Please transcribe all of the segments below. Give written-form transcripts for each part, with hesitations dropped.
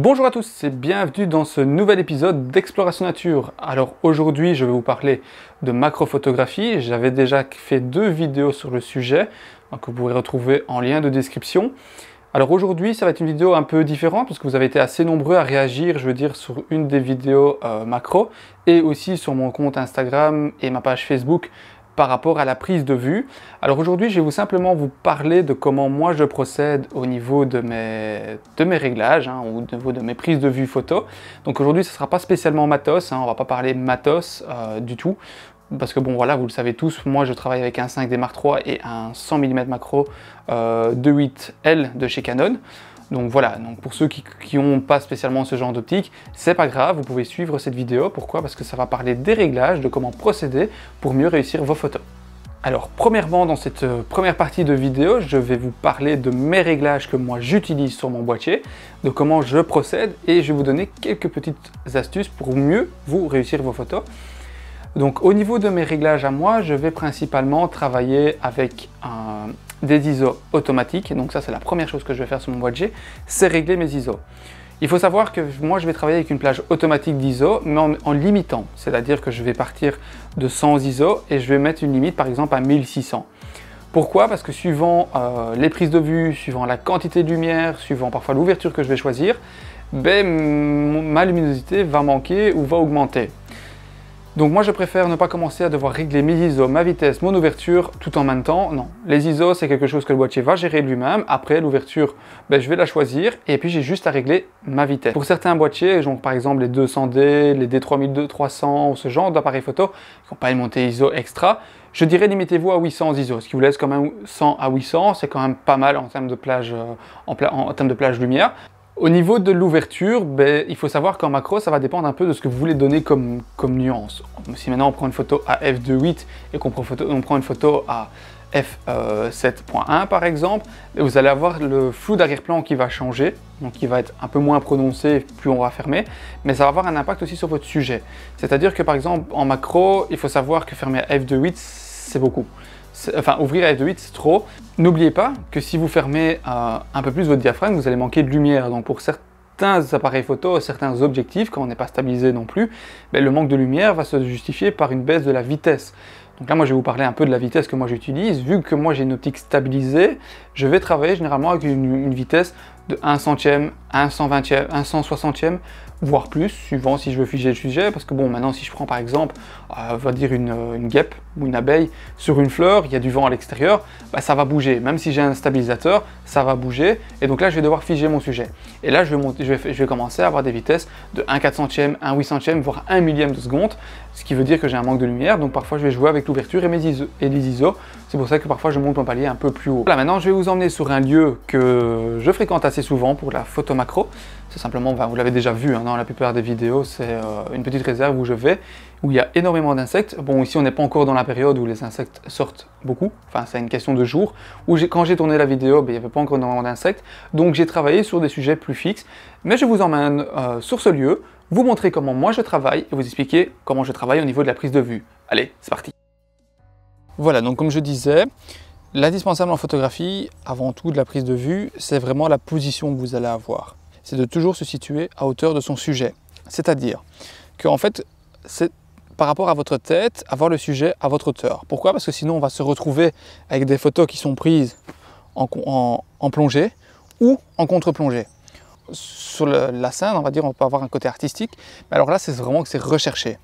Bonjour à tous et bienvenue dans ce nouvel épisode d'Exploration Nature. Alors aujourd'hui je vais vous parler de macrophotographie. J'avais déjà fait 2 vidéos sur le sujet que vous pourrez retrouver en lien de description. Alors aujourd'hui ça va être une vidéo un peu différente parce que vous avez été assez nombreux à réagir, je veux dire, sur une des vidéos macro et aussi sur mon compte Instagram et ma page Facebook par rapport à la prise de vue. Alors aujourd'hui, je vais simplement vous parler de comment moi je procède au niveau de mes réglages, ou au niveau de mes prises de vue photo. Donc aujourd'hui, ce ne sera pas spécialement matos, on ne va pas parler matos du tout. Parce que bon voilà, vous le savez tous, moi je travaille avec un 5D Mark III et un 100 mm macro 2.8L de chez Canon. Donc voilà, donc pour ceux qui n'ont pas spécialement ce genre d'optique, c'est pas grave, vous pouvez suivre cette vidéo. Pourquoi? Parce que ça va parler des réglages, de comment procéder pour mieux réussir vos photos. Alors premièrement, dans cette première partie de vidéo, je vais vous parler de mes réglages que moi j'utilise sur mon boîtier, de comment je procède et je vais vous donner quelques petites astuces pour mieux vous réussir vos photos. Donc au niveau de mes réglages à moi, je vais principalement travailler avec des ISO automatiques. Donc ça c'est la première chose que je vais faire sur mon boîtier, c'est régler mes ISO. Il faut savoir que moi je vais travailler avec une plage automatique d'ISO, mais en limitant. C'est-à-dire que je vais partir de 100 ISO et je vais mettre une limite par exemple à 1600. Pourquoi? Parce que suivant les prises de vue, suivant la quantité de lumière, suivant parfois l'ouverture que je vais choisir, ma luminosité va manquer ou va augmenter. Donc moi je préfère ne pas commencer à devoir régler mes ISO, ma vitesse, mon ouverture tout en même temps. Non, les ISO c'est quelque chose que le boîtier va gérer lui-même. Après l'ouverture, je vais la choisir et puis j'ai juste à régler ma vitesse. Pour certains boîtiers, donc par exemple les 200D, les D3300 ou ce genre d'appareils photo qui n'ont pas une montée ISO extra, je dirais limitez-vous à 800 ISO, ce qui vous laisse quand même 100 à 800, c'est quand même pas mal en termes de plage, en termes de plage lumière. Au niveau de l'ouverture, il faut savoir qu'en macro, ça va dépendre un peu de ce que vous voulez donner comme nuance. Si maintenant on prend une photo à f2.8 et qu'on prend une photo à f7.1 par exemple, vous allez avoir le flou d'arrière-plan qui va changer, donc qui va être un peu moins prononcé plus on va fermer, mais ça va avoir un impact aussi sur votre sujet. C'est-à-dire que par exemple en macro, il faut savoir que fermer à f2.8 c'est beaucoup. Enfin, ouvrir à f2.8 c'est trop. N'oubliez pas que si vous fermez un peu plus votre diaphragme, vous allez manquer de lumière. Donc pour certains appareils photo, certains objectifs, quand on n'est pas stabilisé non plus, le manque de lumière va se justifier par une baisse de la vitesse. Donc là, moi, je vais vous parler un peu de la vitesse que moi j'utilise. Vu que moi j'ai une optique stabilisée, je vais travailler généralement avec une vitesse de 1 centième, 1 120e, 1 160e, voire plus, suivant si je veux figer le sujet. Parce que bon, maintenant, si je prends par exemple, on va dire une guêpe ou une abeille sur une fleur, il y a du vent à l'extérieur, ça va bouger. Même si j'ai un stabilisateur, ça va bouger. Et donc là, je vais devoir figer mon sujet. Et là, je vais commencer à avoir des vitesses de 1 400e, 1 800e, voire 1 millième de seconde. Ce qui veut dire que j'ai un manque de lumière. Donc parfois, je vais jouer avec l'ouverture et les ISO. C'est pour ça que parfois, je monte mon palier un peu plus haut. Là, maintenant, je vais vous emmener sur un lieu que je fréquente assez souvent pour la photo macro. C'est simplement, vous l'avez déjà vu dans la plupart des vidéos, c'est une petite réserve où je vais, où il y a énormément d'insectes. Bon, ici on n'est pas encore dans la période où les insectes sortent beaucoup, enfin c'est une question de jours, où quand j'ai tourné la vidéo, il n'y avait pas encore énormément d'insectes, donc j'ai travaillé sur des sujets plus fixes, mais je vous emmène sur ce lieu, vous montrer comment moi je travaille, et vous expliquer comment je travaille au niveau de la prise de vue. Allez, c'est parti. Voilà, donc comme je disais, l'indispensable en photographie, avant tout de la prise de vue, c'est vraiment la position que vous allez avoir. C'est de toujours se situer à hauteur de son sujet. C'est-à-dire qu'en fait, c'est par rapport à votre tête, avoir le sujet à votre hauteur. Pourquoi? Parce que sinon, on va se retrouver avec des photos qui sont prises en plongée ou en contre-plongée. Sur la scène, on va dire, on peut avoir un côté artistique, mais alors là, c'est vraiment que c'est recherché.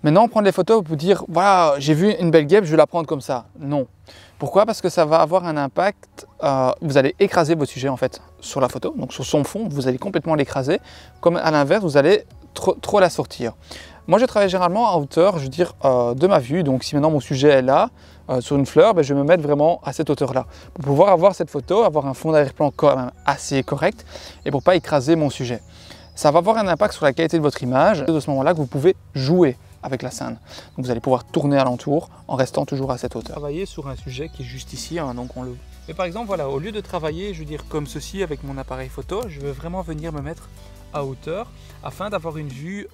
Maintenant, prendre les photos pour dire, voilà, j'ai vu une belle guêpe, je vais la prendre comme ça. Non. Pourquoi? Parce que ça va avoir un impact, vous allez écraser votre sujet en fait sur la photo, donc sur son fond, vous allez complètement l'écraser, comme à l'inverse, vous allez trop la sortir. Moi, je travaille généralement à hauteur, je veux dire, de ma vue, donc si maintenant mon sujet est là, sur une fleur, je vais me mettre vraiment à cette hauteur-là, pour pouvoir avoir cette photo, avoir un fond d'arrière-plan quand même assez correct, et pour ne pas écraser mon sujet. Ça va avoir un impact sur la qualité de votre image, de ce moment-là que vous pouvez jouer avec la scène. Donc vous allez pouvoir tourner alentour en restant toujours à cette hauteur. Travailler sur un sujet qui est juste ici, donc on le... Mais par exemple, voilà, au lieu de travailler, je veux dire, comme ceci avec mon appareil photo, je veux vraiment venir me mettre à hauteur afin d'avoir une vue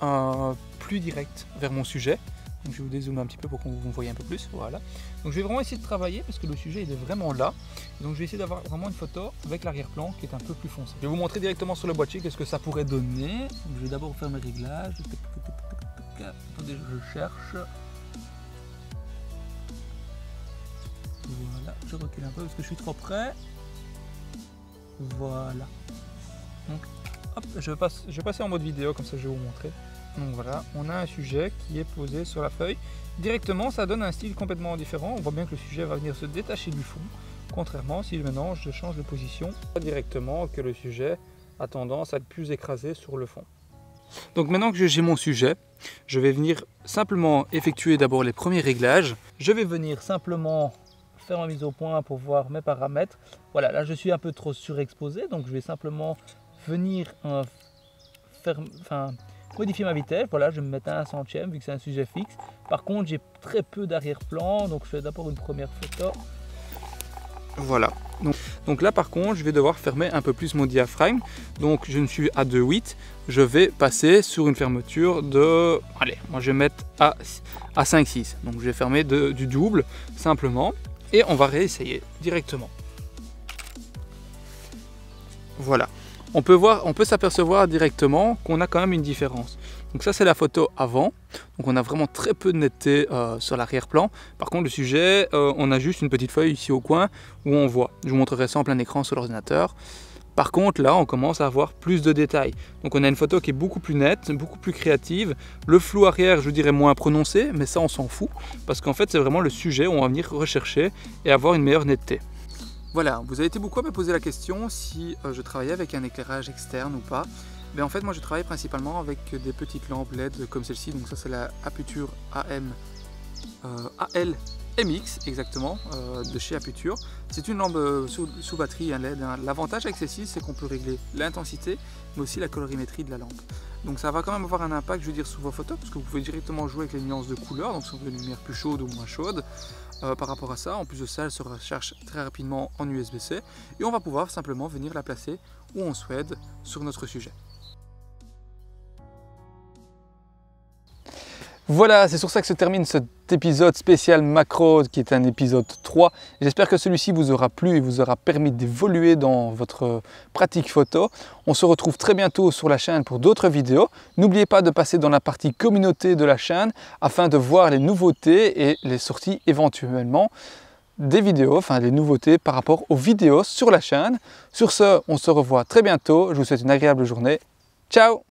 plus directe vers mon sujet. Donc je vais vous dézoomer un petit peu pour que vous me voyez un peu plus. Voilà. Donc je vais vraiment essayer de travailler parce que le sujet il est vraiment là. Donc je vais essayer d'avoir vraiment une photo avec l'arrière-plan qui est un peu plus foncé. Je vais vous montrer directement sur le boîtier qu'est-ce que ça pourrait donner. Donc, je vais d'abord faire mes réglages. Attendez, je cherche. Voilà, je recule un peu parce que je suis trop près. Voilà. Donc hop, je vais passer en mode vidéo comme ça je vais vous montrer. Donc voilà, on a un sujet qui est posé sur la feuille. Directement, ça donne un style complètement différent. On voit bien que le sujet va venir se détacher du fond. Contrairement, si maintenant je change de position, directement que le sujet a tendance à être plus écrasé sur le fond. Donc maintenant que j'ai mon sujet, je vais venir simplement effectuer d'abord les premiers réglages. Je vais venir simplement faire ma mise au point pour voir mes paramètres. Voilà, là je suis un peu trop surexposé, donc je vais simplement venir modifier ma vitesse. Voilà, je vais me mettre à 1/100 vu que c'est un sujet fixe. Par contre, j'ai très peu d'arrière-plan, donc je fais d'abord une première photo. Voilà. Donc là, par contre, je vais devoir fermer un peu plus mon diaphragme. Donc, je ne suis à 2,8. Je vais passer sur une fermeture de... Allez, moi je vais mettre à 5,6. Donc, je vais fermer du double, simplement. Et on va réessayer directement. Voilà. On peut s'apercevoir directement qu'on a quand même une différence. Donc ça c'est la photo avant, donc on a vraiment très peu de netteté sur l'arrière-plan. Par contre le sujet, on a juste une petite feuille ici au coin où on voit. Je vous montrerai ça en plein écran sur l'ordinateur. Par contre là on commence à avoir plus de détails. Donc on a une photo qui est beaucoup plus nette, beaucoup plus créative. Le flou arrière je dirais moins prononcé, mais ça on s'en fout. Parce qu'en fait c'est vraiment le sujet où on va venir rechercher et avoir une meilleure netteté. Voilà, vous avez été beaucoup à me poser la question si je travaillais avec un éclairage externe ou pas. Mais en fait, moi je travaille principalement avec des petites lampes LED comme celle-ci. Donc ça c'est la Aputure AL-MX exactement, de chez Aputure. C'est une lampe sous batterie, un LED. L'avantage avec celle-ci c'est qu'on peut régler l'intensité mais aussi la colorimétrie de la lampe. Donc ça va quand même avoir un impact, je veux dire, sur vos photos parce que vous pouvez directement jouer avec les nuances de couleurs, donc sur une lumière plus chaude ou moins chaude. Par rapport à ça, en plus de ça, elle se recharge très rapidement en USB-C et on va pouvoir simplement venir la placer où on souhaite sur notre sujet. Voilà, c'est sur ça que se termine cet épisode spécial macro qui est un épisode 3. J'espère que celui-ci vous aura plu et vous aura permis d'évoluer dans votre pratique photo. On se retrouve très bientôt sur la chaîne pour d'autres vidéos. N'oubliez pas de passer dans la partie communauté de la chaîne afin de voir les nouveautés et les sorties éventuellement des vidéos, enfin des nouveautés par rapport aux vidéos sur la chaîne. Sur ce, on se revoit très bientôt. Je vous souhaite une agréable journée. Ciao!